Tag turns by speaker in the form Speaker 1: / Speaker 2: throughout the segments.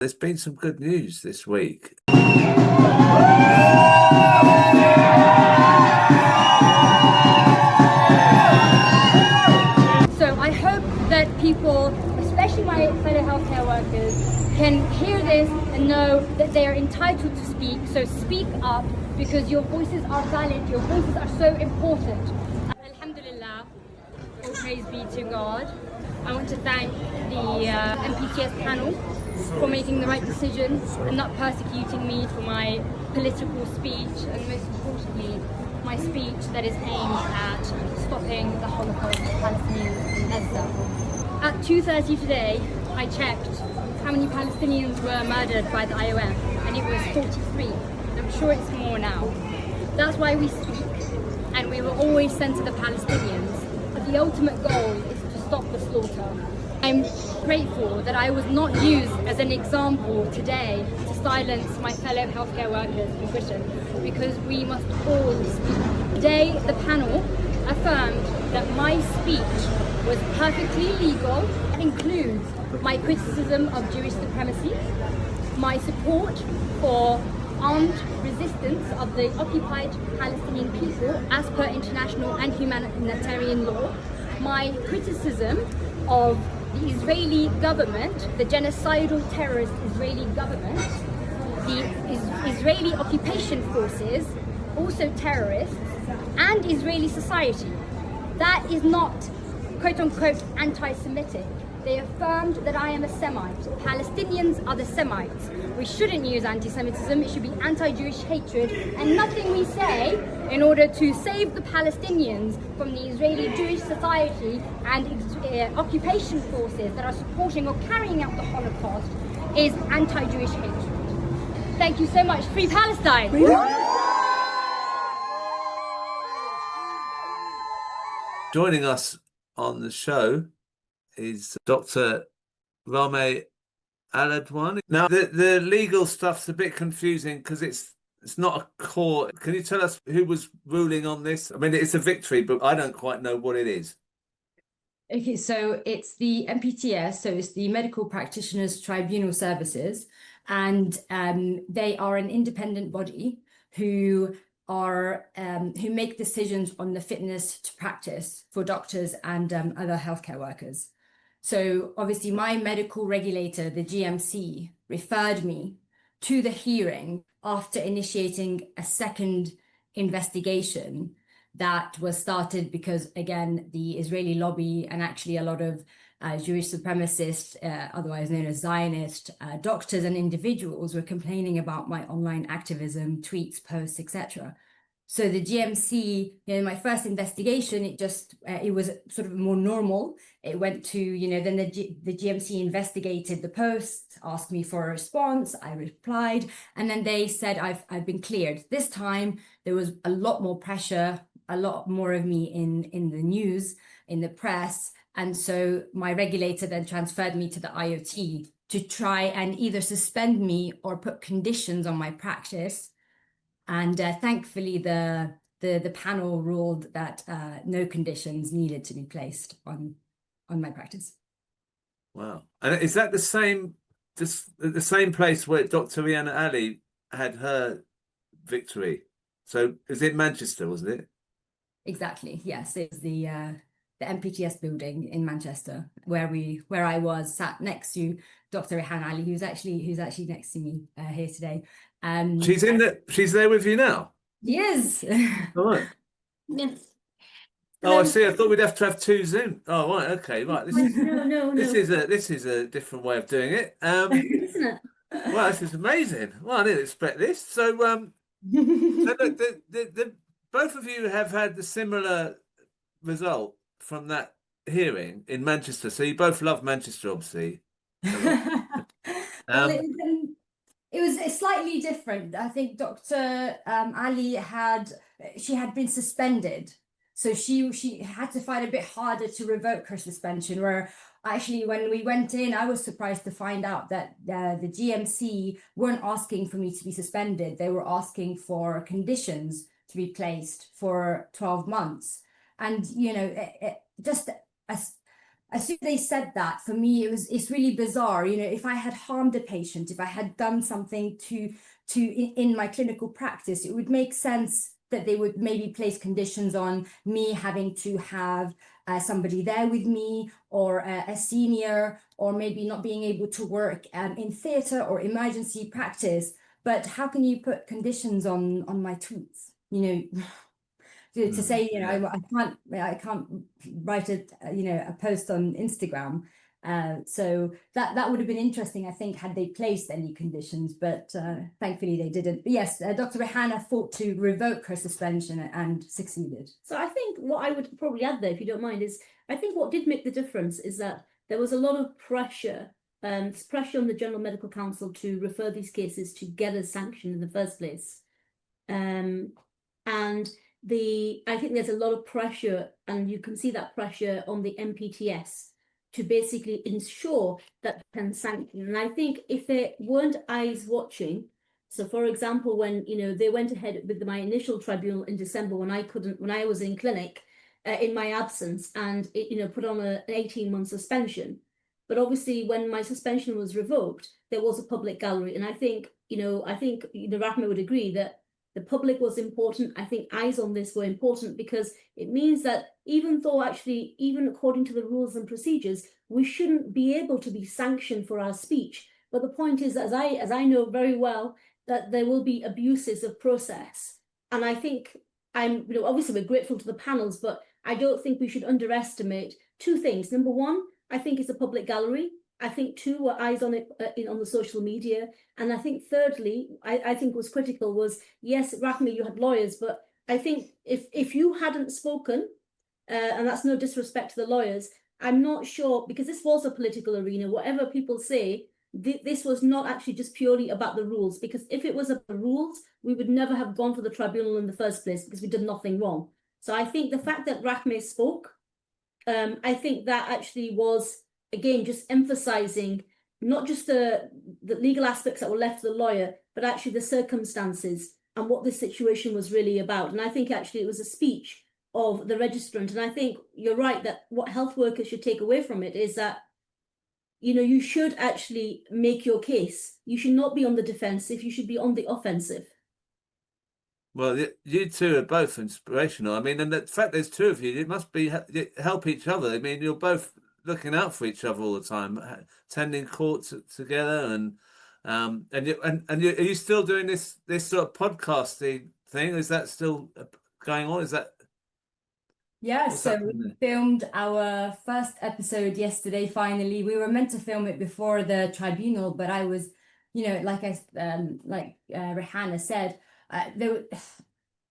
Speaker 1: There's been some good news this week.
Speaker 2: So I hope that people, especially my fellow healthcare workers, can hear this and know that they are entitled to speak. So speak up, because your voices are valid, your voices are so important. Alhamdulillah, all praise be to God. I want to thank the MPTS panel for making the right decision and not persecuting me for my political speech, and most importantly, my speech that is aimed at stopping the Holocaust of Palestinians in Gaza. At 2:30 today, I checked how many Palestinians were murdered by the IOM, and it was 43. I'm sure it's more now. That's why we speak, and we will always center the Palestinians. But the ultimate goal is to stop the slaughter. I'm grateful that I was not used as an example today to silence my fellow healthcare workers in Britain, because we must all speak. Today, the panel affirmed that my speech was perfectly legal. That includes my criticism of Jewish supremacy, my support for armed resistance of the occupied Palestinian people as per international and humanitarian law, my criticism of the Israeli government, the genocidal terrorist Israeli government, the Israeli occupation forces, also terrorists, and Israeli society. That is not quote-unquote anti-Semitic. They affirmed that I am a Semite. Palestinians are the Semites. We shouldn't use anti-Semitism, it should be anti-Jewish hatred, and nothing we say in order to save the Palestinians from the Israeli Jewish society and occupation forces that are supporting or carrying out the Holocaust is anti-Jewish hatred. Thank you so much. Free Palestine!
Speaker 1: Joining us on the show is Dr. Rahmeh Aladwan. Now, the legal stuff's a bit confusing because it's not a court. Can you tell us who was ruling on this? I mean, it's a victory, but I don't quite know what it is.
Speaker 3: Okay, so it's the MPTS, so it's the Medical Practitioners Tribunal Services, and they are an independent body who make decisions on the fitness to practice for doctors and other healthcare workers. So obviously my medical regulator, the GMC, referred me to the hearing after initiating a second investigation that was started because, again, the Israeli lobby and actually a lot of Jewish supremacists, otherwise known as Zionist, doctors and individuals were complaining about my online activism, tweets, posts, etc. So the GMC, in my first investigation, it was sort of more normal. It went to, then the GMC investigated the post, asked me for a response. I replied, and then they said, I've been cleared. This time, there was a lot more pressure, a lot more of me in the news, in the press. And so my regulator then transferred me to the IOT to try and either suspend me or put conditions on my practice. And thankfully, the panel ruled that no conditions needed to be placed on my practice.
Speaker 1: Wow! And is that the same place where Dr. Rehiana Ali had her victory? So is it Manchester, wasn't it?
Speaker 3: Exactly. Yes, it's the MPTS building in Manchester, where I was sat next to Dr. Rehiana Ali, who's actually next to me here today.
Speaker 1: She's there with you now?
Speaker 3: Yes.
Speaker 1: All right.
Speaker 3: Yes.
Speaker 1: Oh, I see. I thought we'd have to have two Zoom. Oh, right. Okay. Right.
Speaker 3: No.
Speaker 1: This is a different way of doing it.
Speaker 3: Isn't it?
Speaker 1: Well, this is amazing. Well, I didn't expect this. So look, both of you have had the similar result from that hearing in Manchester. So you both love Manchester, obviously.
Speaker 3: Well, it was slightly different. I think Dr. Ali had been suspended, so she had to fight a bit harder to revoke her suspension. Where actually, when we went in, I was surprised to find out that the GMC weren't asking for me to be suspended. They were asking for conditions to be placed for 12 months, and just as soon as they said that, for me, it's really bizarre. You know, if I had harmed a patient, if I had done something in my clinical practice, it would make sense that they would maybe place conditions on me having to have somebody there with me, or a senior, or maybe not being able to work in theatre or emergency practice. But how can you put conditions on my tweets? You know, to say, you know, I can't write a post on Instagram. So that would have been interesting, I think, had they placed any conditions, but thankfully they didn't. But yes, Dr. Rehiana fought to revoke her suspension and succeeded.
Speaker 4: So I think what I would probably add there, if you don't mind, is I think what did make the difference is that there was a lot of pressure on the General Medical Council to refer these cases to get a sanction in the first place. And I think there's a lot of pressure, and you can see that pressure on the MPTS to basically ensure that they can sanction. And I think if there weren't eyes watching, so for example, when they went ahead with my initial tribunal in December when I was in clinic in my absence, and it put on an 18-month suspension. But obviously, when my suspension was revoked, there was a public gallery, and I think Rahmeh would agree that the public was important. I think eyes on this were important because it means that even according to the rules and procedures, we shouldn't be able to be sanctioned for our speech. But the point is, as I know very well, that there will be abuses of process. And I think obviously we're grateful to the panels, but I don't think we should underestimate two things. Number one, I think it's a public gallery. I think two were eyes on it on the social media. And I think thirdly, I think was critical was, yes, Rahmeh, you had lawyers, but I think if you hadn't spoken, and that's no disrespect to the lawyers, I'm not sure, because this was a political arena, whatever people say, this was not actually just purely about the rules, because if it was about the rules, we would never have gone for the tribunal in the first place because we did nothing wrong. So I think the fact that Rahmeh spoke, I think that actually was, again, just emphasizing not just the legal aspects that were left to the lawyer, but actually the circumstances and what this situation was really about. And I think actually it was a speech of the registrant. And I think you're right that what health workers should take away from it is that, you should actually make your case. You should not be on the defensive. You should be on the offensive.
Speaker 1: Well, you two are both inspirational. I mean, and the fact there's two of you, it must be help each other. I mean, you're both looking out for each other all the time, attending courts together, and are you still doing this sort of podcasting thing? Is that still going on? Is that?
Speaker 3: Yeah, so we filmed our first episode yesterday. Finally, we were meant to film it before the tribunal, but I was, like Rehiana said,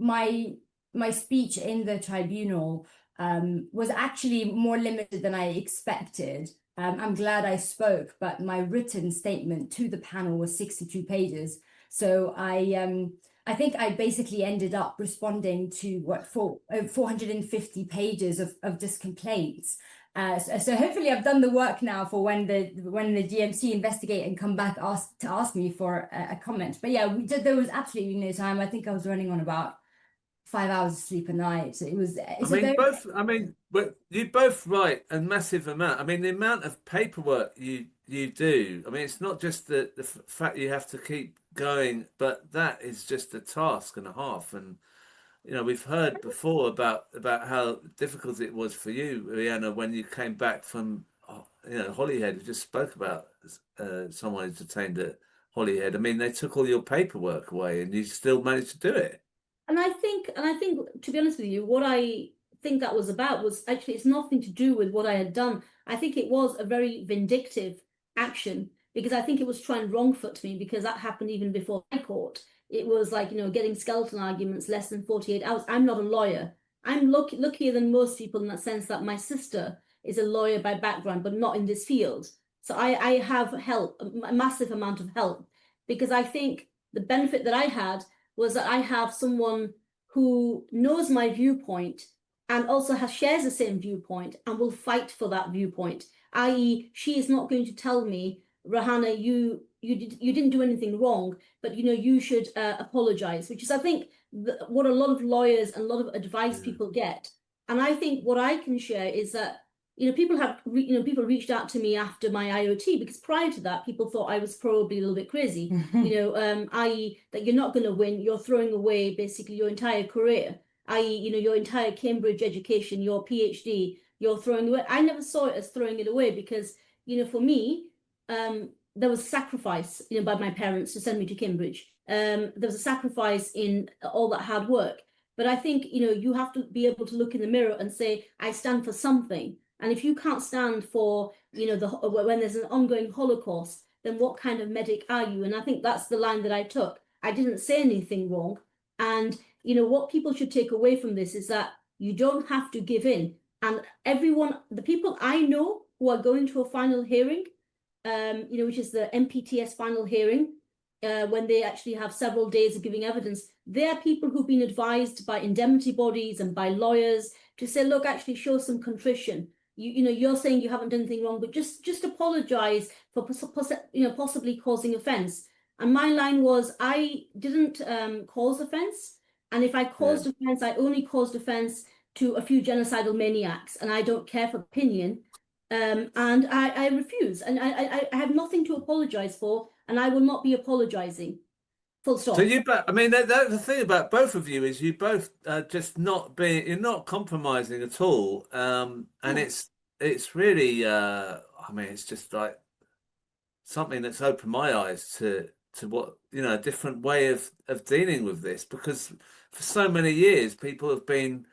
Speaker 3: my speech in the tribunal was actually more limited than I expected. I'm glad I spoke, but my written statement to the panel was 62 pages. So I think I basically ended up responding to 450 pages of just complaints. So hopefully I've done the work now for when the GMC investigate and come back to ask me for a comment. But yeah, there was absolutely no time. I think I was running on about 5 hours of sleep a night. So
Speaker 1: but you both write a massive amount. I mean, the amount of paperwork you do. I mean, it's not just the fact you have to keep going, but that is just a task and a half. And we've heard before about how difficult it was for you, Rehiana, when you came back from Holyhead. We just spoke about someone who's detained at Holyhead. I mean, they took all your paperwork away, and you still managed to do it.
Speaker 4: And I think, to be honest with you, what I think that was about was actually, it's nothing to do with what I had done. I think it was a very vindictive action, because I think it was trying wrong foot me, because that happened even before my court. It was like, getting skeleton arguments less than 48 hours. I'm not a lawyer. I'm luckier than most people in that sense that my sister is a lawyer by background, but not in this field. So I have help, a massive amount of help, because I think the benefit that I had was that I have someone who knows my viewpoint and also shares the same viewpoint and will fight for that viewpoint. I.e., she is not going to tell me, Rehiana, you didn't do anything wrong, but you should apologise, which is, I think, what a lot of lawyers and a lot of advice people get. And I think what I can share is that people reached out to me after my IOT, because prior to that, people thought I was probably a little bit crazy, i.e. that you're not going to win, you're throwing away basically your entire career, i.e., your entire Cambridge education, your PhD, you're throwing away. I never saw it as throwing it away because, for me, there was sacrifice, by my parents to send me to Cambridge. There was a sacrifice in all that hard work. But I think, you have to be able to look in the mirror and say, I stand for something. And if you can't stand for, when there's an ongoing Holocaust, then what kind of medic are you? And I think that's the line that I took. I didn't say anything wrong. And, what people should take away from this is that you don't have to give in. And the people I know who are going to a final hearing, which is the MPTS final hearing, when they actually have several days of giving evidence, they are people who've been advised by indemnity bodies and by lawyers to say, look, actually show some contrition. You're saying you haven't done anything wrong, but just apologize for possibly causing offense. And my line was, I didn't cause offense. And if I caused offense, I only caused offense to a few genocidal maniacs, and I don't care for opinion. And I refuse, and I have nothing to apologize for, and I will not be apologizing. Full stop.
Speaker 1: So the thing about both of you is you both you're not compromising at all, and it's really, it's just like something that's opened my eyes to what, a different way of dealing with this, because for so many years people have been,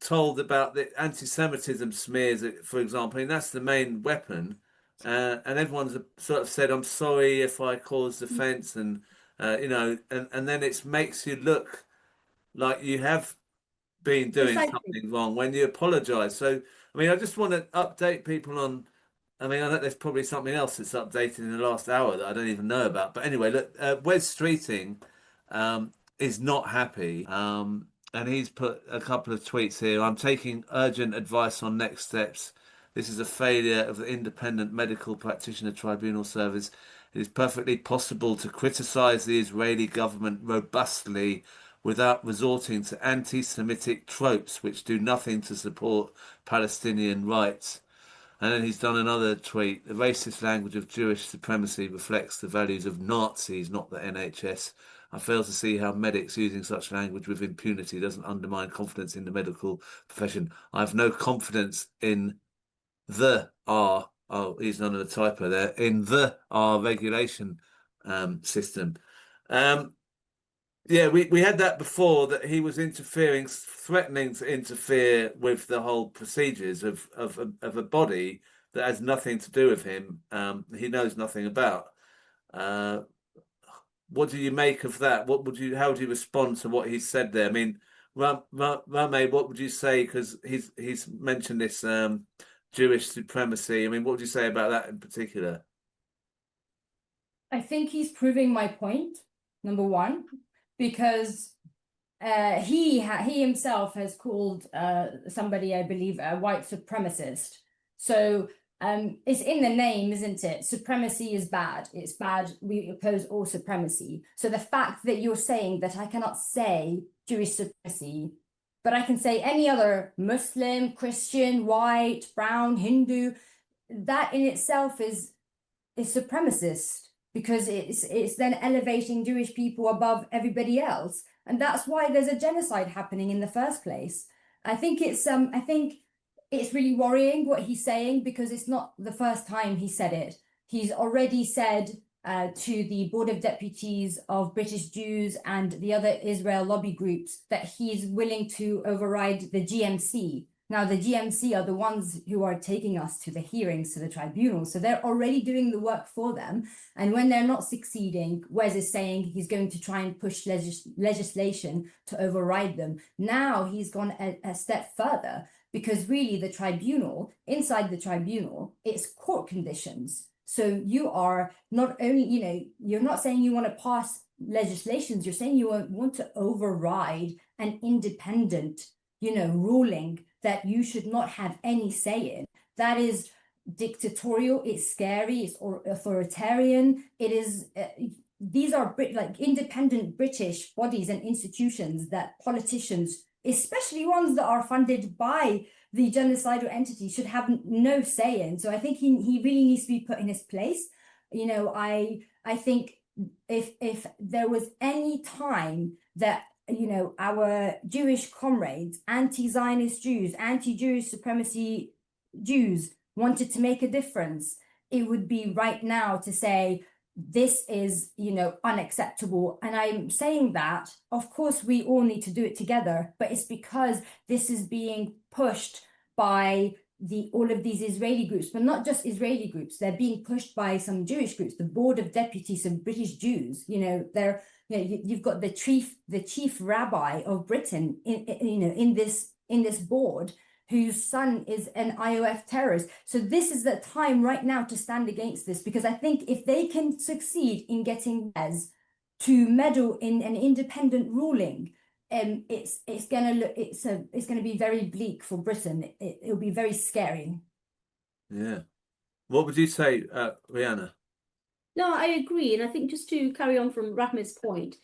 Speaker 1: told about the anti-Semitism smears, for example, and that's the main weapon, and everyone's sort of said, I'm sorry if I caused offence, and and then it makes you look like you have been doing something wrong when you apologise. So, I just want to update people on, I know there's probably something else that's updated in the last hour that I don't even know about. But anyway, look, Wes Streeting is not happy. And he's put a couple of tweets here. I'm taking urgent advice on next steps. This is a failure of the Independent Medical Practitioner Tribunal Service. It is perfectly possible to criticise the Israeli government robustly without resorting to anti-Semitic tropes which do nothing to support Palestinian rights. And then he's done another tweet. The racist language of Jewish supremacy reflects the values of Nazis, not the NHS. I fail to see how medics using such language with impunity doesn't undermine confidence in the medical profession. I have no confidence in the R, he's under the typo there, in the R regulation system. We had that before, that he was threatening to interfere with the whole procedures of a body that has nothing to do with him. He knows nothing about. What do you make of that? How would you respond to what he said there? Rahmeh, what would you say? Because he's mentioned this Jewish supremacy. What would you say about that in particular?
Speaker 3: I think he's proving my point, number one, because he himself has called somebody, I believe, a white supremacist. So it's in the name, isn't it? Supremacy is bad. It's bad. We oppose all supremacy. So the fact that you're saying that I cannot say Jewish supremacy, but I can say any other Muslim, Christian, white, brown, Hindu, that in itself is supremacist, because it's then elevating Jewish people above everybody else. And that's why there's a genocide happening in the first place. I think it's really worrying what he's saying, because it's not the first time he said it. He's already said to the Board of Deputies of British Jews and the other Israel lobby groups that he's willing to override the GMC. Now, the GMC are the ones who are taking us to the hearings, to the tribunal. So they're already doing the work for them. And when they're not succeeding, Wes is saying he's going to try and push legislation to override them. Now he's gone a step further, because really the tribunal, inside the tribunal, it's court conditions. So you are not only, you're not saying you want to pass legislations, you're saying you want to override an independent, ruling that you should not have any say in. That is dictatorial, it's scary, it's authoritarian. It is, these are independent British bodies and institutions that politicians especially ones that are funded by the genocidal entity, should have no say in. So I think he really needs to be put in his place. You know, I think if there was any time that, you know, our Jewish comrades, anti-Zionist Jews, anti-Jewish supremacy Jews wanted to make a difference, it would be right now to say, this is, you know, unacceptable. And I'm saying that, of course, we all need to do it together, but it's because this is being pushed by all of these Israeli groups, but not just Israeli groups. They're being pushed by some Jewish groups, the Board of Deputies of British Jews. You know, they're, you know, you've got the chief rabbi of Britain in this board, whose son is an IOF terrorist. So this is the time right now to stand against this, because I think if they can succeed in getting Wes to meddle in an independent ruling, it's gonna be very bleak for Britain. It'll be very scary.
Speaker 1: Yeah. What would you say, Rehiana?
Speaker 4: No, I agree, and I think just to carry on from Rahmeh's point,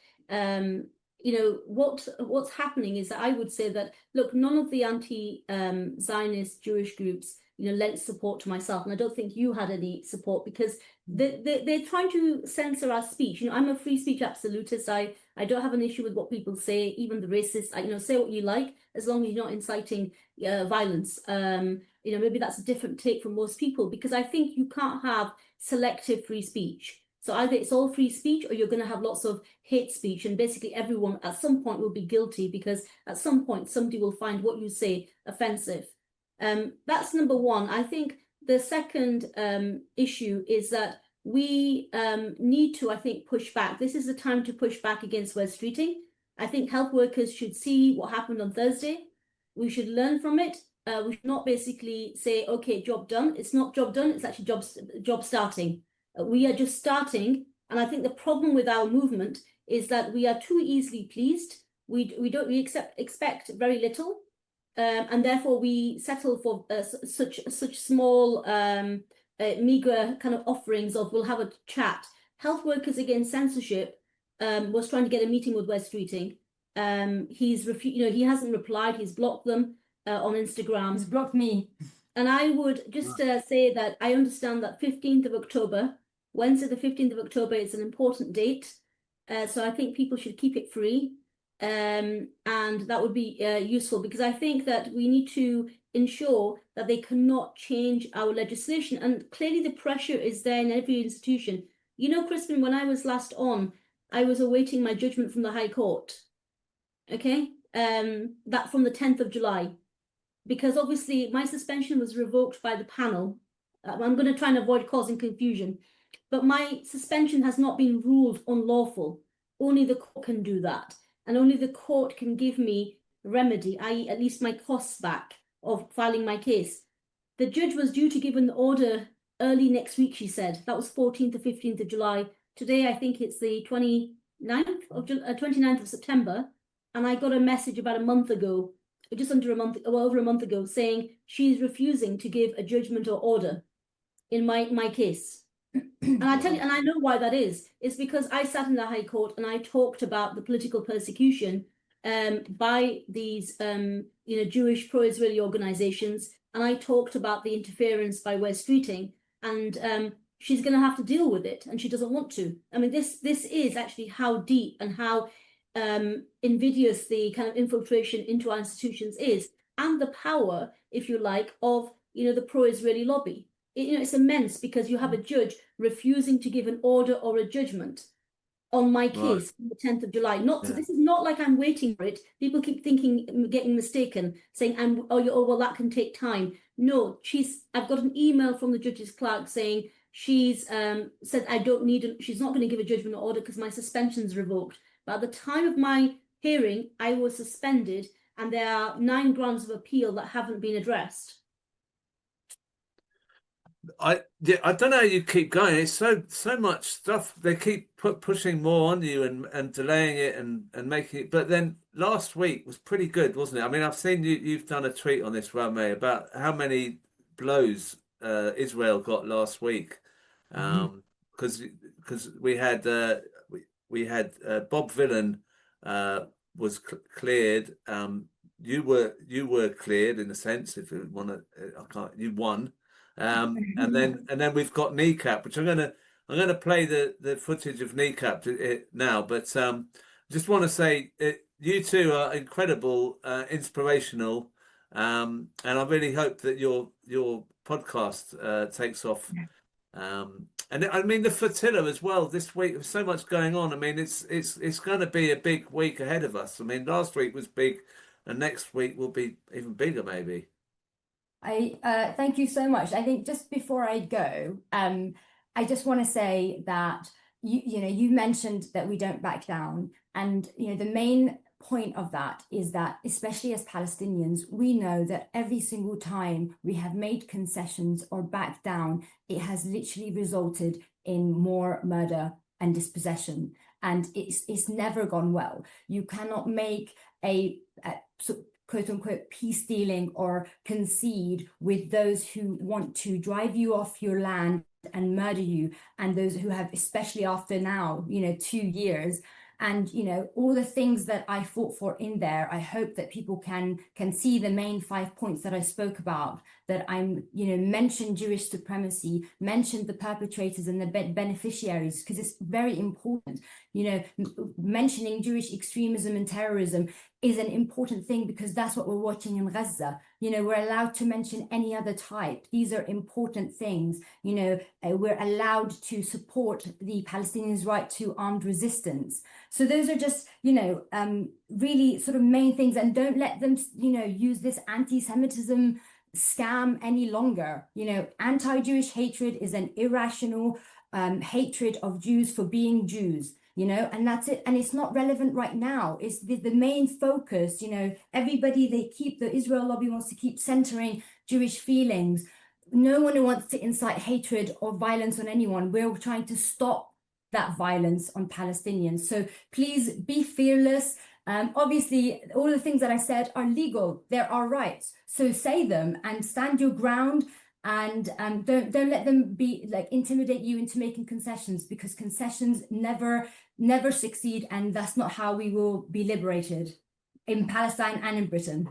Speaker 4: you know, what's happening is that I would say that, look, none of the anti-Zionist Jewish groups, you know, lent support to myself, and I don't think you had any support, because they're trying to censor our speech. You know, I'm a free speech absolutist. I don't have an issue with what people say, even the racists. You know, say what you like, as long as you're not inciting violence. You know, maybe that's a different take from most people, because I think you can't have selective free speech. So either it's all free speech, or you're going to have lots of hate speech, and basically everyone at some point will be guilty, because at some point somebody will find what you say offensive. That's number one. I think the second issue is that we need to, I think, push back. This is the time to push back against Wes Streeting. I think health workers should see what happened on Thursday. We should learn from it. We should not basically say, okay, job done. It's not job done. It's actually job starting. We are just starting, and I think the problem with our movement is that we are too easily pleased. We expect very little, and therefore we settle for such small, meager kind of offerings of, we'll have a chat. Health Workers Against Censorship was trying to get a meeting with Wes Streeting. He hasn't replied. He's blocked them on Instagram.
Speaker 3: He's blocked me.
Speaker 4: And I would just say that I understand that 15th of October, Wednesday the 15th of October, is an important date. So I think people should keep it free. And that would be useful, because I think that we need to ensure that they cannot change our legislation. And clearly the pressure is there in every institution. You know, Crispin, when I was last on, I was awaiting my judgment from the High Court. Okay, that from the 10th of July. Because obviously my suspension was revoked by the panel. I'm going to try and avoid causing confusion, but my suspension has not been ruled unlawful. Only the court can do that, and only the court can give me remedy, i.e. at least my costs back of filing my case. The judge was due to give an order early next week, she said. That was 14th to 15th of July. Today, I think it's the 29th of September, and I got a message about a month ago, just under a month, well, over a month ago, saying she's refusing to give a judgment or order in my case. And I tell you, and I know why that is. It's because I sat in the High Court and I talked about the political persecution by these Jewish pro-Israeli organizations, and I talked about the interference by Wes Streeting, and she's going to have to deal with it, and she doesn't want to. I mean, this is actually how deep and how invidious the kind of infiltration into our institutions is, and the power, if you like, of the pro-Israeli lobby. It's immense, because you have a judge refusing to give an order or a judgment on my case on the 10th of July. This is not like I'm waiting for it. People keep thinking, getting mistaken, saying well, that can take time. No, I've got an email from the judge's clerk saying she's said I don't need she's not going to give a judgment or order because my suspension's revoked. But at the time of my hearing, I was suspended, and there are 9 grounds of appeal that haven't been addressed.
Speaker 1: I don't know how you keep going. It's so much stuff. They keep pushing more on you and delaying it and making it. But then last week was pretty good, wasn't it? I mean, I've seen you've done a tweet on this, Rahmeh, about how many blows Israel got last week. Because we had Bob Villan was cleared. you were cleared in a sense. If you want to, I can't. You won, and then we've got Kneecap, which I'm gonna play the footage of Kneecap now. But just want to say you two are incredible, inspirational, and I really hope that your podcast takes off. And I mean the flotilla as well this week. There's so much going on. I mean, it's going to be a big week ahead of us. I mean, last week was big, and next week will be even bigger, maybe.
Speaker 3: I thank you so much. I think just before I go, I just want to say that you mentioned that we don't back down, and the main point of that is that, especially as Palestinians, we know that every single time we have made concessions or backed down, it has literally resulted in more murder and dispossession, and it's never gone well. You cannot make a quote unquote peace dealing or concede with those who want to drive you off your land and murder you, and those who have, especially after now 2 years. And all the things that I fought for in there, I hope that people can see the main 5 points that I spoke about, that I'm mentioned Jewish supremacy, mentioned the perpetrators and the beneficiaries, because it's very important. Mentioning Jewish extremism and terrorism is an important thing, because that's what we're watching in Gaza. We're allowed to mention any other type. These are important things. We're allowed to support the Palestinians' right to armed resistance. So those are just, really sort of main things. And don't let them, use this anti-Semitism scam any longer. Anti-Jewish hatred is an irrational hatred of Jews for being Jews. And that's it. And it's not relevant right now. It's the main focus. Everybody, the Israel lobby wants to keep centering Jewish feelings. No one wants to incite hatred or violence on anyone. We're trying to stop that violence on Palestinians. So please be fearless. Obviously, all the things that I said are legal. They're our rights. So say them and stand your ground. And don't let them intimidate you into making concessions, because concessions never succeed, and that's not how we will be liberated in Palestine and in Britain.